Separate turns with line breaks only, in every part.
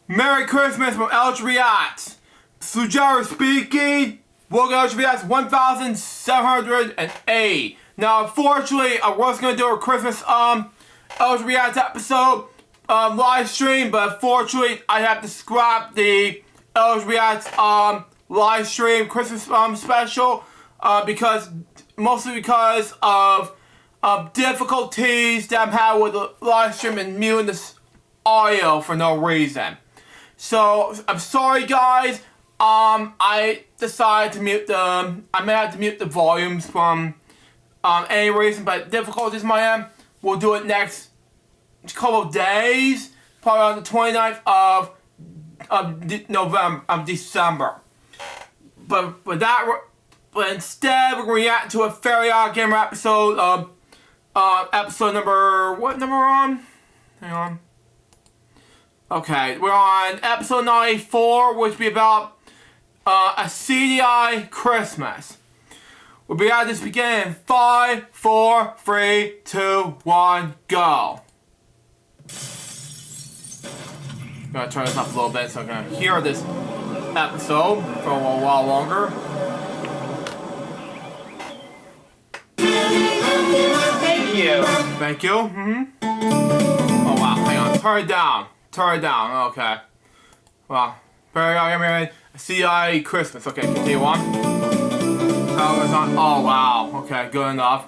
Merry Christmas from LJPCBM. Sujara speaking. Welcome to LJPCBM 1708. Now, unfortunately, I was gonna do a Christmas LJPCBM episode live stream, but unfortunately, I have to scrap the LJPCBM live stream Christmas special mostly because of difficulties that I'm having with the live stream and muting this audio for no reason. So I'm sorry, guys. I decided to mute I may have to mute the volumes from any reason, but difficulties my end. We'll do it next couple of days, probably on the 29th of December. But instead, we're going to react to a Fairly OddGamer episode. Episode number, what number we're on? Hang on. Okay, we're on episode 94, which will be about a CDI Christmas. We'll be at this beginning in 5, 4, 3, 2, 1, go. I'm gonna turn this up a little bit so I'm gonna hear this episode for a while longer.
Thank you.
Thank you. Oh wow, hang on. Turn it down. Turn it down. Okay. Wow. Very OddGamer. CI Christmas. Okay, continue on. Oh wow. Okay, good enough.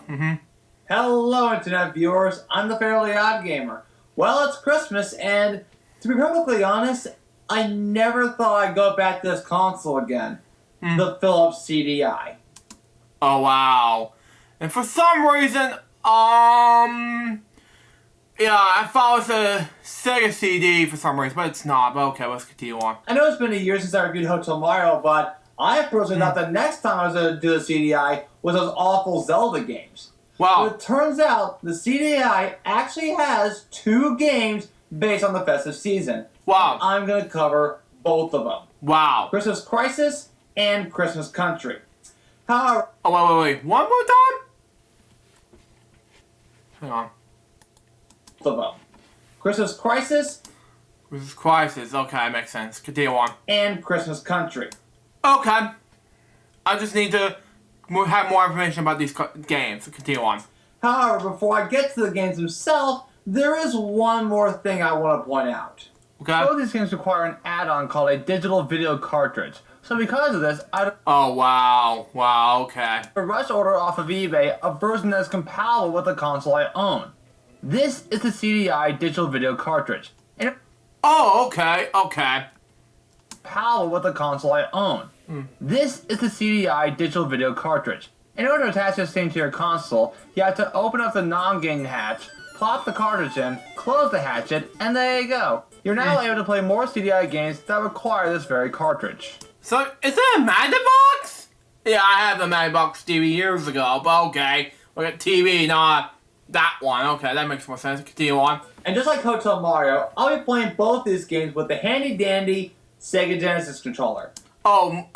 Hello, internet viewers. I'm the Fairly OddGamer. Well, it's Christmas, and to be perfectly honest, I never thought I'd go back to this console again. The Philips CDI.
Oh wow. And for some reason, yeah, I thought it was a Sega CD for some reason, but it's not. But okay, let's continue on.
I know it's been a year since I reviewed Hotel Mario, but I personally thought the next time I was going to do the CDI was those awful Zelda games.
Wow.
But it turns out the CDI actually has 2 games based on the festive season.
Wow.
I'm going to cover both of them.
Wow.
Christmas Crisis and Christmas Country. However...
Oh, wait. One more time? Hang on.
Both of them. Christmas Crisis.
Christmas Crisis. Okay, makes sense. Continue on.
And Christmas Country.
Okay. I just need to have more information about these games. So continue on.
However, before I get to the games themselves, there is one more thing I want to point out.
Okay.
Both these games require an add-on called a digital video cartridge. So because of this,
Oh, wow. Wow, okay.
rush order off of eBay a version that is compatible with the console I own. This is the CDI digital video cartridge. And
Oh, okay. Okay.
compatible with the console I own. This is the CDI digital video cartridge. In order to attach this thing to your console, you have to open up the non-game hatch, plop the cartridge in, close the hatchet, and there you go. You're now able to play more CDI games that require this very cartridge.
So, is it a Magnabox? Yeah, I had the Magnabox TV years ago, but okay. Look at TV, not that one. Okay, that makes more sense. Continue on.
And just like Hotel Mario, I'll be playing both these games with the handy-dandy Sega Genesis controller.
Oh,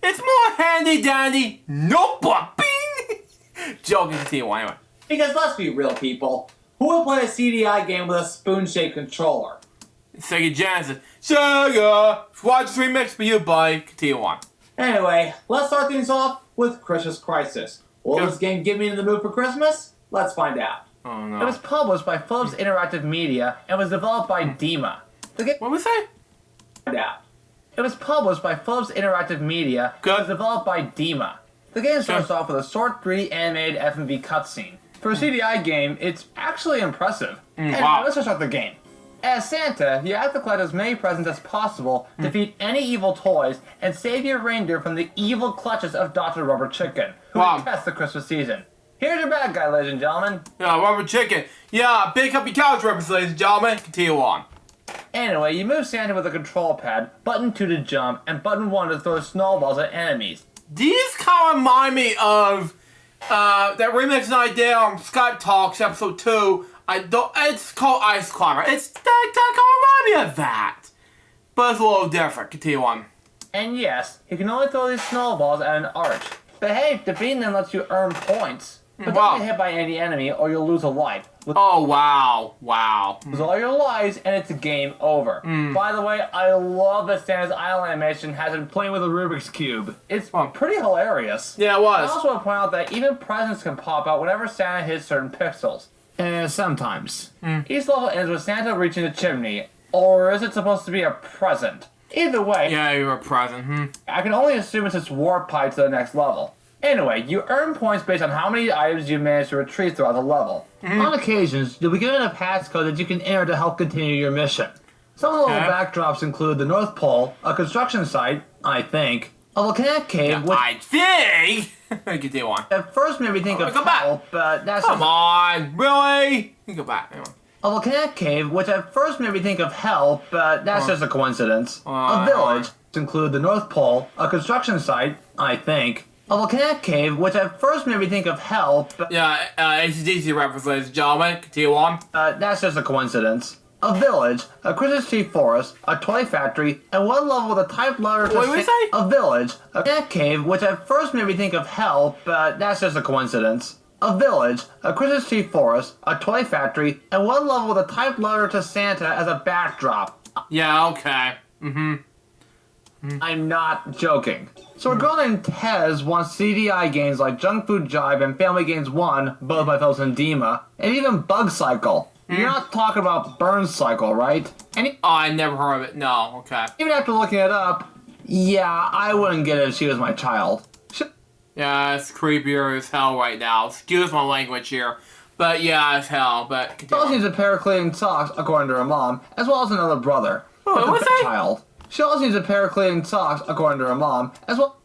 it's more handy-dandy notebook. Bing! Joking, continue on, anyway.
Because let's be real, people. Who would play a CDI game with a spoon-shaped controller?
Sega Genesis. Sega! Watch this remix for you, buddy. Continue on.
Anyway, let's start things off with Christmas Crisis. Will this game get me in the mood for Christmas? Let's find out.
Oh, no.
It was published by Philips Interactive Media and was developed by DEMA.
What was that?
Find out. It was published by Philips Interactive Media and was developed by DEMA. The game starts off with a short 3D animated FMV cutscene. For a CDI game, it's actually impressive.
Wow.
Let's just start the game. As Santa, you have to collect as many presents as possible, defeat any evil toys, and save your reindeer from the evil clutches of Dr. Rubber Chicken, who infests the Christmas season. Here's your bad guy, ladies and gentlemen.
Yeah, Rubber Chicken. Yeah, big up your couch rippers, ladies and gentlemen. Continue on.
Anyway, you move Santa with a control pad, button 2 to jump, and button 1 to throw snowballs at enemies.
These kind of remind me of that remix I did on Skype Talks episode 2. It's called Ice Climber. That kind of remind me of that. But it's a little different. Continue on.
And yes, you can only throw these snowballs at an arch. But hey, defeating them lets you earn points. But
Wow.
don't get hit by any enemy or you'll lose a life.
Oh, wow.
Lose all your lives and it's game over. By the way, I love that Santa's Island animation has him playing with a Rubik's Cube. It's pretty hilarious.
Yeah, it
I
was.
also want to point out that even presents can pop out whenever Santa hits certain pixels. Sometimes. Each level ends with Santa reaching the chimney. Or is it supposed to be a present? Either way,
Yeah, you were present.
I can only assume it's just warp pipe to the next level. Anyway, you earn points based on how many items you manage to retrieve throughout the level. On occasions, you'll be given a passcode that you can enter to help continue your mission. Some of the level backdrops include the North Pole, a construction site, I think, a volcanic cave, which
I think. Continue on.
at first made me think of
go back.
hell, but that's
Come on, really? You can go back. Hang on.
a volcanic cave, which at first made me think of hell, but that's just a coincidence. A village, which include the North Pole, a construction site, I think, a volcanic cave, which at first made me think of hell, but
Yeah, ACDC reference, ladies and gentlemen. Continue on.
that's just a coincidence. A village, a Christmas tree forest, a toy factory, and one level with a type letter to
Wait, what did you say?
a village, a volcanic cave, which at first made me think of hell, but that's just a coincidence. A village, a Christmas tree forest, a toy factory, and one level with a typed letter to Santa as a backdrop.
Yeah, okay.
I'm not joking. So a girl named Tez wants CDI games like Junk Food Jive and Family Games 1, both by Phillips and Dima, and even Bug Cycle. You're not talking about Burn Cycle, right? And
Oh, I never heard of it. No, okay.
even after looking it up, yeah, I wouldn't get it if she was my child.
Yeah, it's creepier as hell right now. Excuse my language here. But yeah, it's hell. But
She
continue
also
on.
needs a pair of cleaning socks, according to her mom, as well as another brother.
Oh,
But the
what's that?
child. She also needs a pair of cleaning socks, according to her mom, as well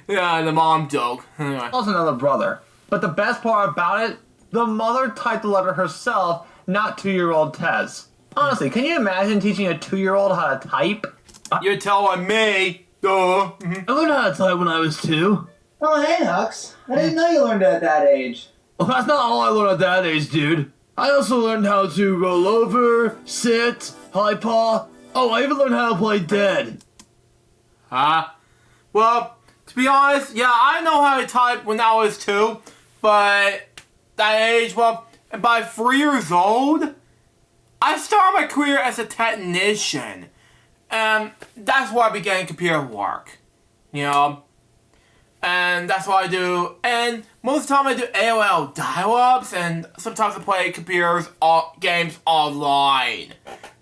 Yeah, the mom joke. Anyway.
as another brother. But the best part about it, the mother typed the letter herself, not 2-year-old Tez. Honestly, can you imagine teaching a 2-year-old how to type?
You're telling me. Duh.
I learned how to type when I was 2.
Oh, hey, Hux. I didn't know you learned it at that age.
Well, that's not all I learned at that age, dude. I also learned how to roll over, sit, high paw. Oh, I even learned how to play dead.
Huh? Well, to be honest, yeah, I know how to type when I was 2, but that age, well, by 3 years old, I started my career as a technician. And that's where I began computer work. You know? And that's what I do. And most of the time I do AOL dial-ups, and sometimes I play games online.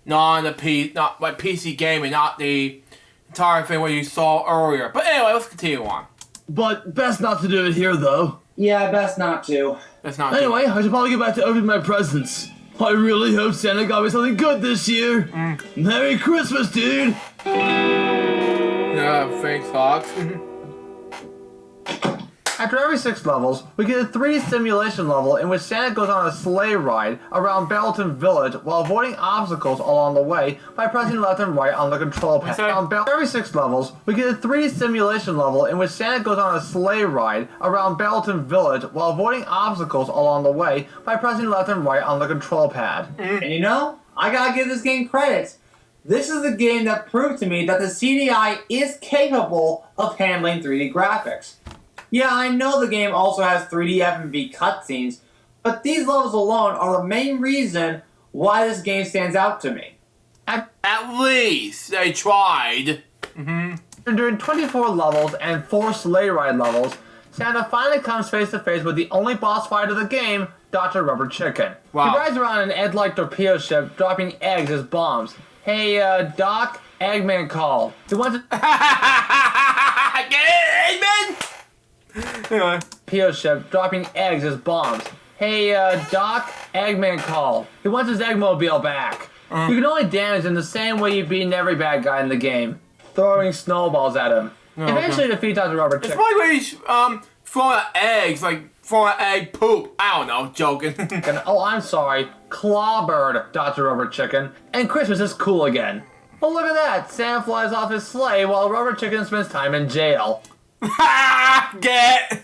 Not on the not like PC gaming, not the entire thing what you saw earlier. But anyway, let's continue on.
But best not to do it here, though.
Yeah, best not to.
Let's not
Anyway, I should probably get back to opening my presents. I really hope Santa got me something good this year. Merry Christmas, dude!
Yeah, thanks, Fox.
After every 6 levels, we get a 3D simulation level in which Santa goes on a sleigh ride around Belton Village while avoiding obstacles along the way by pressing left and right on the control pad.
Okay.
Every 6 levels, we get a 3D simulation level in which Santa goes on a sleigh ride around Belton Village while avoiding obstacles along the way by pressing left and right on the control pad.
And you know, I gotta give this game credit. This is the game that proved to me that the CDI is capable of handling 3D graphics. Yeah, I know the game also has 3D FMV cutscenes, but these levels alone are the main reason why this game stands out to me.
At least they tried.
During 24 levels and 4 sleigh ride levels, Santa finally comes face to face with the only boss fight of the game, Dr. Rubber Chicken.
Wow.
He rides around an egg-like torpedo ship, dropping eggs as bombs. Hey, Doc, Eggman called. He wants a
Get it, Eggman? Anyway.
torpedo ship, dropping eggs as bombs. Hey, Doc, Eggman called. He wants his Eggmobile back. You can only damage him the same way you've beaten every bad guy in the game, throwing snowballs at him. Eventually defeat Dr. Rubber
It's
Chicken.
like when he's throwing out eggs, like throwing out egg poop. I don't know, joking.
Oh, I'm sorry, clobbered Dr. Rubber Chicken, and Christmas is cool again. Oh, look at that! Santa flies off his sleigh while Rubber Chicken spends time in jail.
Get.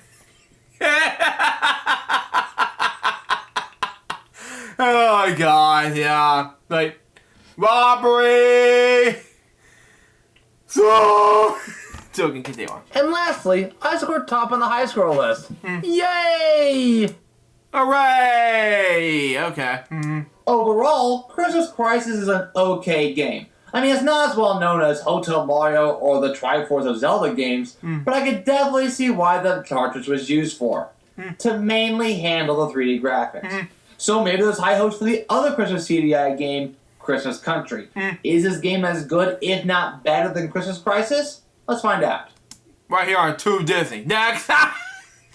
Oh my god, yeah. Like, robbery! So. Joking, continue on.
And lastly, I scored top on the high score list. Yay!
Hooray! Okay.
Overall, Christmas Crisis is an okay game. I mean, it's not as well known as Hotel Mario or the Triforce of Zelda games, but I could definitely see why the cartridge was used for. To mainly handle the 3D graphics. So maybe there's high hopes for the other Christmas CDI game, Christmas Country. Is this game as good, if not better, than Christmas Crisis? Let's find out.
Right here on Tube Disney. Next!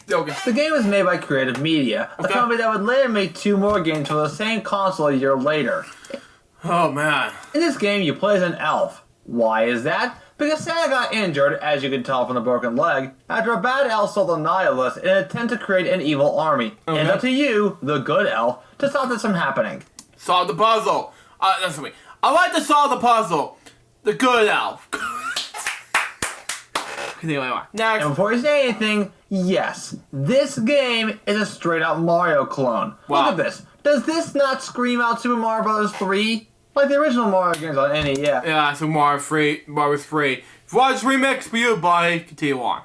Joking.
The game was made by Creative Media, a company that would later make 2 more games for the same console a year later.
Oh, man.
In this game, you play as an elf. Why is that? Because Santa got injured, as you can tell from the broken leg, after a bad elf stole the Nihilus in an attempt to create an evil army.
Okay.
And up to you, the good elf, to stop this from happening.
Solve the puzzle. Listen to me. I like to solve the puzzle. The good elf. Continue on. Next.
And before you say anything, yes, this game is a straight-up Mario clone.
Wow.
Look at this. Does this not scream out Super Mario Bros. 3? Like the original Mario games on NES.
Yeah, so Mario 3. Watch remix for you, buddy. Continue on.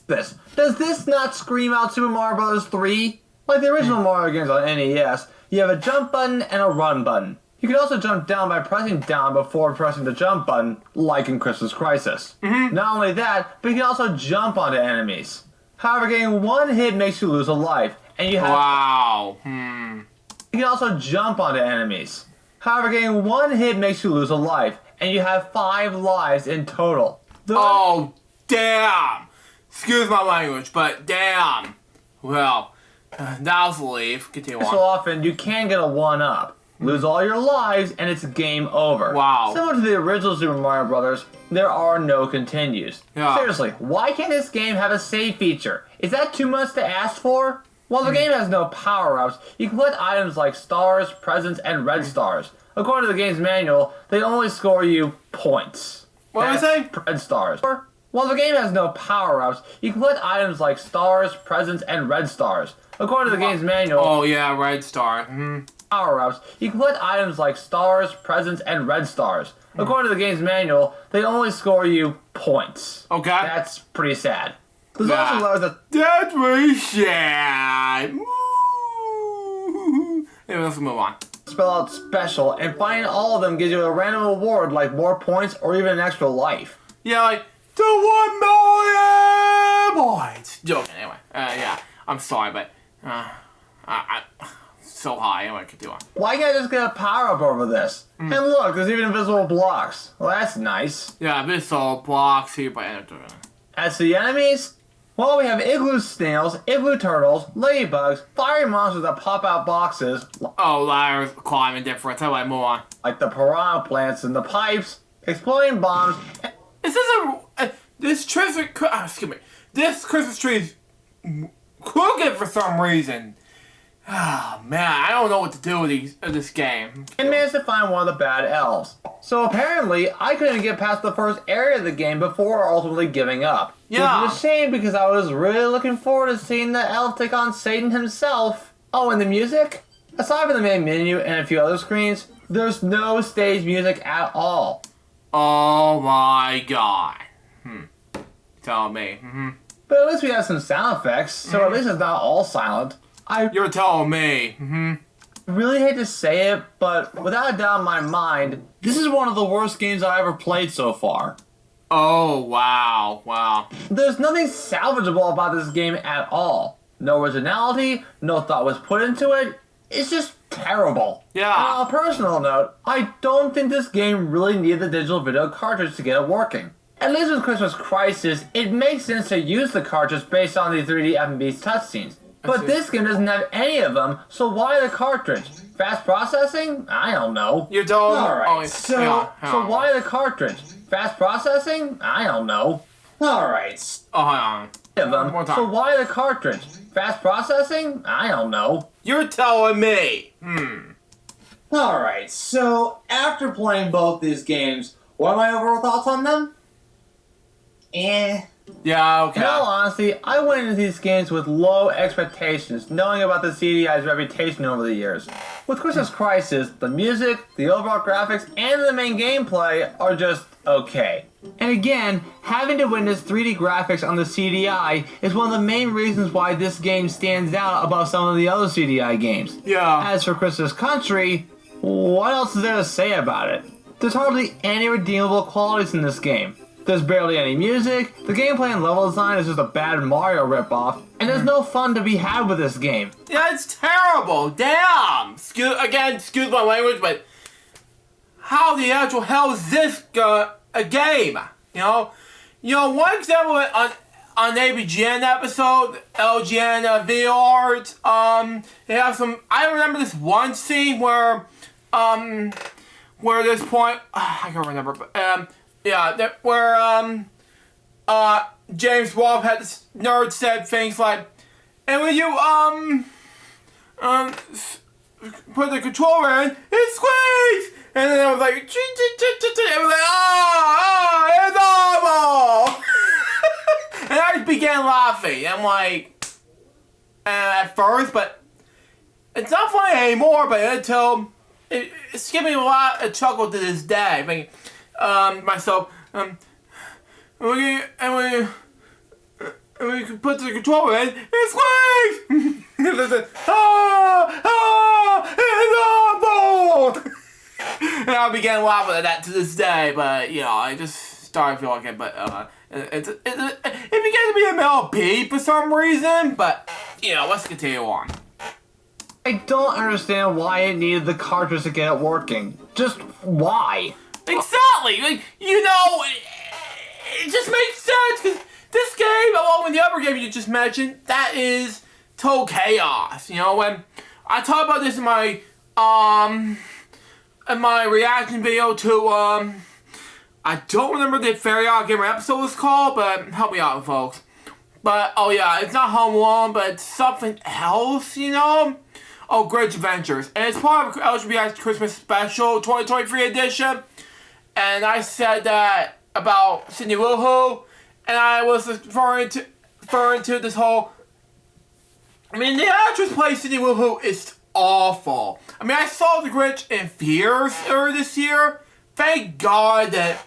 Does this not scream out Super Mario Bros. 3? Like the original Mario games on NES, you have a jump button and a run button. You can also jump down by pressing down before pressing the jump button, like in Christmas Crisis. Not only that, but you can also jump onto enemies. However, getting 1 hit makes you lose a life, and you have...
Wow.
You can also jump onto enemies. However, getting 1 hit makes you lose a life, and you have 5 lives in total.
Oh, damn. Excuse my language, but damn. Well, that was a leave. Continue
So
on.
often, you can get a 1-up. Lose all your lives, and it's game over.
Wow.
Similar to the original Super Mario Bros., there are no continues.
Yeah.
Seriously, why can't this game have a save feature? Is that too much to ask for? While the game has no power-ups, you can collect items like stars, presents, and red stars. According to the game's manual, they only score you points.
What did I say?
Red stars. While the game has no power-ups, you can collect items like stars, presents, and red stars. According to the game's manual...
Oh, yeah, red star.
Power-ups, you can collect items like stars, presents, and red stars. According to the game's manual, they only score you points.
Okay.
That's pretty sad. There's
Nah.
also loads of
That's really sad. Woo. Anyway, let's move on.
spell out special, and finding all of them gives you a random award like more points or even an extra life.
Yeah, like, the 1 million points. Joking, anyway. Yeah, I'm sorry, but, so high. Anyway, continue on.
Why can't I just get a power-up over this? And look, there's even invisible blocks. Well, that's nice.
Yeah, this all blocks here by editor.
As to the enemies, well, we have igloo snails, igloo turtles, ladybugs, fiery monsters that pop out boxes,
Oh, ladders, climbing difference. Anyway, move on.
like the piranha plants and the pipes, exploding bombs,
Is this this Christmas, excuse me, this Christmas tree is crooked for some reason. Oh, man, I don't know what to do with this game.
and managed to find one of the bad elves. So apparently, I couldn't get past the first area of the game before ultimately giving up.
Yeah.
Which is a shame because I was really looking forward to seeing the elf take on Satan himself. Oh, and the music? Aside from the main menu and a few other screens, there's no stage music at all.
Oh my god. Tell me.
But at least we have some sound effects, so at least it's not all silent. I
You're telling me.
really hate to say it, but without a doubt in my mind, this is one of the worst games I ever played so far.
Oh, wow. Wow.
There's nothing salvageable about this game at all. No originality, no thought was put into it. It's just terrible.
Yeah.
And on a personal note, I don't think this game really needed the digital video cartridge to get it working. At least with Christmas Crisis, it makes sense to use the cartridge based on the 3D F&B's cutscenes. But this game doesn't have any of them, so why the cartridge? Fast processing? I don't know.
You're telling me.
Alright,
So why the cartridge? Fast processing? I don't know.
Alright.
Oh, hold on.
Of them.
One time.
So why the cartridge? Fast processing? I don't know.
You're telling me.
Alright, so after playing both these games, what are my overall thoughts on them?
Yeah, okay.
In all honesty, I went into these games with low expectations, knowing about the CDI's reputation over the years. With Christmas Crisis, the music, the overall graphics, and the main gameplay are just okay. And again, having to witness 3D graphics on the CDI is one of the main reasons why this game stands out above some of the other CDI games.
Yeah.
As for Christmas Country, what else is there to say about it? There's hardly any redeemable qualities in this game. There's barely any music, the gameplay and level design is just a bad Mario ripoff, and there's no fun to be had with this game.
Yeah, it's terrible. Damn. Excuse my language, but how the actual hell is this a game? You know, one example on ABGN episode, LGN video art, they have some. I remember this one scene where this point, I can't remember, but yeah, where James Wolfe had this nerd said things like, and when you put the controller in, it squeaks, and then it was like, it was like, oh, it's awful, and I just began laughing. I'm like, at first, but it's not funny anymore. But until it's giving me a chuckle to this day. I mean, myself, when you put the controller in, it squeaks! It's awful! And I began laughing at that to this day, but, you know, I just started feeling like it, but, it began to be MLB for some reason, but, you know, let's continue on.
I don't understand why it needed the cartridge to get it working. Just why?
Exactly! Like, you know, it just makes sense, because this game, along with the other game you just mentioned, that is total chaos. You know, when I talked about this in my reaction video to, I don't remember the Very OddGamer episode was called, but help me out, folks. But, oh yeah, it's not Home Alone, but it's something else, you know? Oh, Great Adventures. And it's part of LJPCBM Christmas Special 2023 edition. And I said that about Cindy Lou Who, and I was referring to this whole. I mean, the actress playing Cindy Lou Who is awful. I mean, I saw The Grinch in theaters earlier this year. Thank God that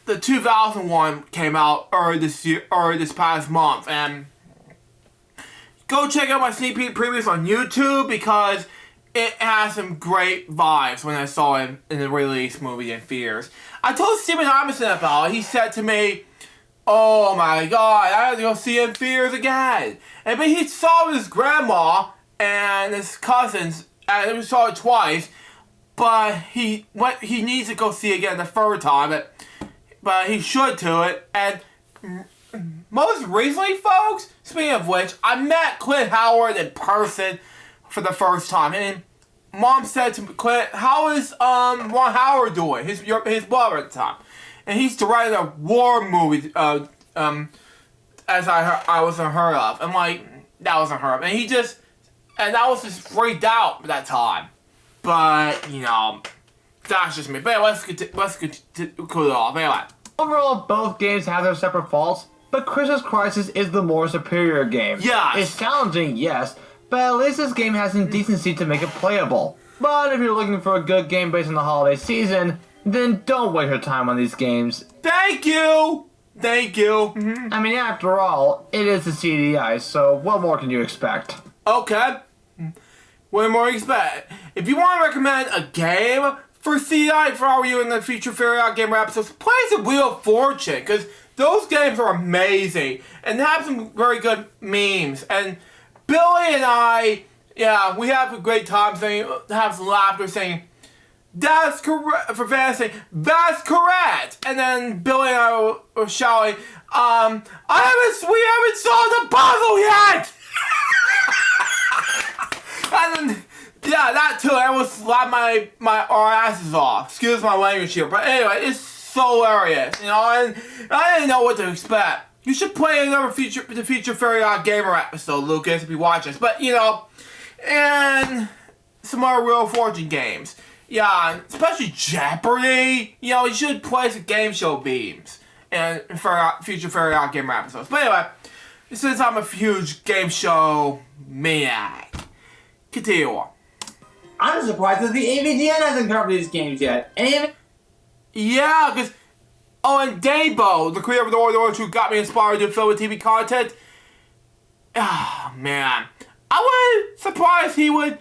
the 2001 came out earlier this past month, and go check out my sneak peek previews on YouTube because it has some great vibes when I saw it in the release movie in theaters. I told Steven Iverson about it. He said to me, oh my God, I have to go see it in theaters again. But he saw his grandma and his cousins, and we saw it twice, but he needs to go see it again the third time, but he should do it. And most recently, folks, speaking of which, I met Clint Howard in person for the first time, and Mom said to Clint, how is Ron Howard doing? His brother at the time, and he's directing a war movie. As I wasn't heard of. I'm like, that wasn't heard of, and I was just freaked out at that time. But you know, that's just me. But anyway, let's cool it off. Anyway,
overall, both games have their separate faults, but Christmas Crisis is the more superior game.
Yes.
It's challenging, yes, but at least this game has some decency to make it playable. But if you're looking for a good game based on the holiday season, then don't waste your time on these games.
Thank you! Thank you. Mm-hmm.
I mean, after all, it is the CDI, so what more can you expect?
Okay. What more you expect? If you want to recommend a game for CDI for all you in the future Very OddGamer episodes, play the Wheel of Fortune, because those games are amazing and have some very good memes. And Billy and I, yeah, we have a great time have some laughter saying, that's correct, for Van saying, that's correct. And then Billy and I were shouting, we haven't solved the puzzle yet! And then, yeah, that too, I almost slapped our asses off. Excuse my language here, but anyway, it's so hilarious, you know, and I didn't know what to expect. You should play another the future Very OddGamer episode, Lucas, if you watch this. But, you know, and some other Wheel of Fortune games. Yeah, especially Jeopardy. You know, you should play some game show beams and future Very OddGamer episodes. But anyway, since I'm a huge game show maniac, continue on.
I'm surprised that the AVGN hasn't covered these games yet. And even
yeah, because Oh, and Dabo, the creator of the Order, who got me inspired to film TV content. Ah, man. I was surprised he would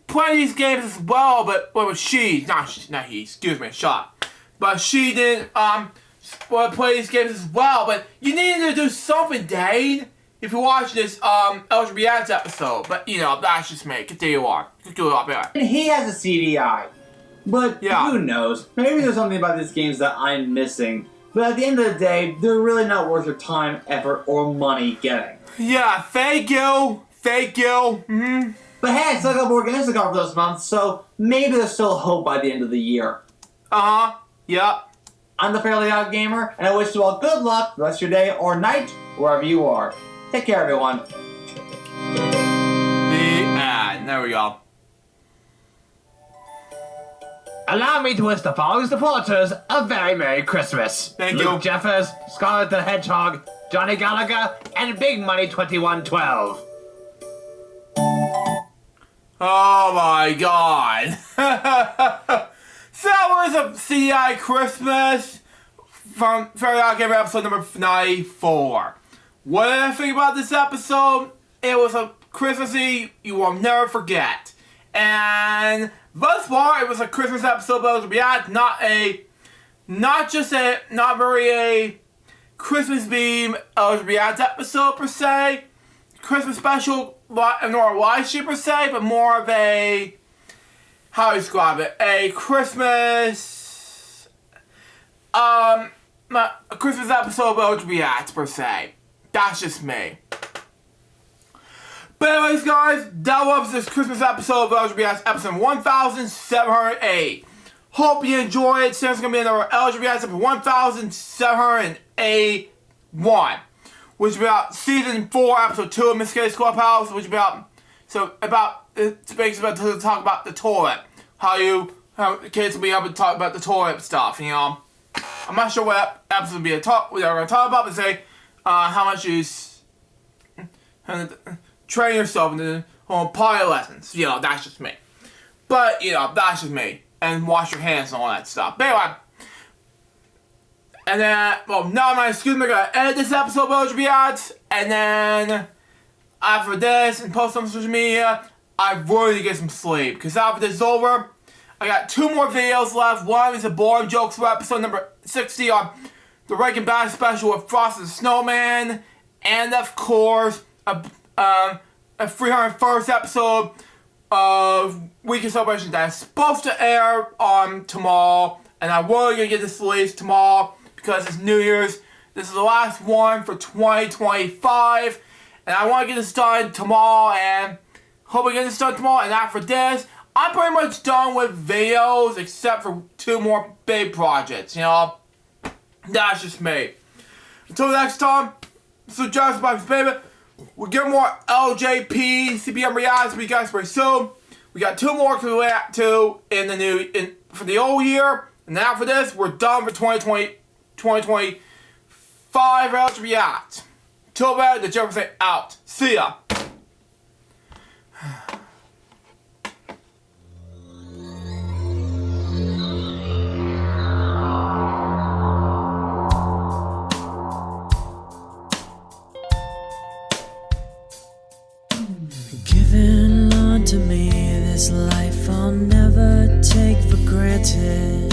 play these games as well, but she, not he, excuse me, shot. But she didn't play these games as well. But you needed to do something, Dane, if you watch this LJPCBM episode. But you know, that's just me. Continue on.
And he has a CDI. But who knows? Maybe there's something about these games that I'm missing. But at the end of the day, they're really not worth your time, effort, or money getting.
Yeah, thank you. Thank you.
But hey, I still got more games to cover this month, so maybe there's still hope by the end of the year.
Yep.
I'm the Fairly Odd Gamer, and I wish you all good luck the rest of your day or night, wherever you are. Take care, everyone.
The end. There we go.
Allow me to wish the following supporters a very Merry Christmas.
Thank
Luke
you.
Jeffers, Scarlet the Hedgehog, Johnny Gallagher, and Big Money 2112.
Oh my god. So that was a CI Christmas from Fairly Odd Gamer episode number 94. What did I think about this episode? It was a Christmassy you will never forget. And thus far, it was a Christmas episode of LJPCBM, not very a Christmas beam LJPCBM episode per se, Christmas special, nor a live stream per se, but more of a, how do you describe it, a Christmas, a Christmas episode of LJPCBM per se. That's just me. But anyways, guys, that was this Christmas episode of LJPCBM, episode 1708. Hope you enjoyed it. Since it's going to be another LJPCBM episode 1781, which is about season 4, episode 2 of Miss K's Clubhouse, which is about to talk about the toilet. How the kids will be able to talk about the toilet stuff, you know. I'm not sure what episode will be they're going to talk about, but say how much you train yourself in the potty lessons. You know, that's just me. But, you know, that's just me. And wash your hands and all that stuff. But anyway. And then, well, now my excuse me, I'm going to edit this episode of LJPCBM. And then, after this, and post on social media, I really need to get some sleep. Because after this is over, I got 2 more videos left. One is a boring jokes for episode number 60 on the Breaking Bad special with Frosty the Snowman. And, of course, a 301st episode of Weekend Celebration that is supposed to air on tomorrow, and I'm really gonna get this released tomorrow because it's New Year's. This is the last one for 2025, and I want to get this done tomorrow, and hope I get this done tomorrow. And after this, I'm pretty much done with videos except for 2 more big projects. You know, that's just me. Until next time, this is Josh Bob's Baby. We'll get more LJPCBM reacts for you guys very soon. We got 2 more to react to for the old year. And after this, we're done for 2025 LJPCBM. Till then, the Jefferson out. See ya.
Given unto me this life I'll never take for granted,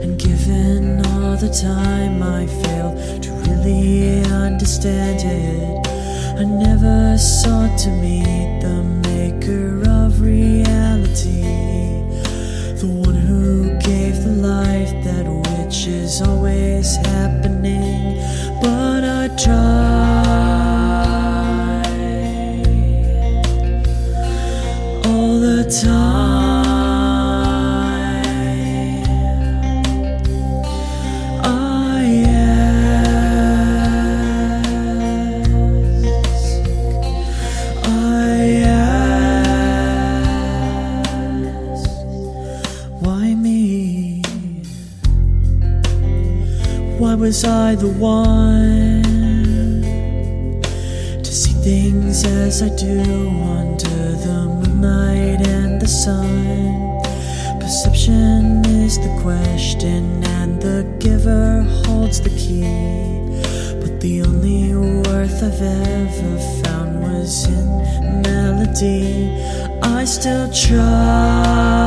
and given all the time I failed to really understand it, I never sought to meet the maker of reality, the one who gave the life that which is always happening, but I tried all the time. I ask, why me? Why was I the one to see things as I do under the moonlight and the sun? Perception is the question. question, and the giver holds the key. But the only worth I've ever found was in melody. I still try.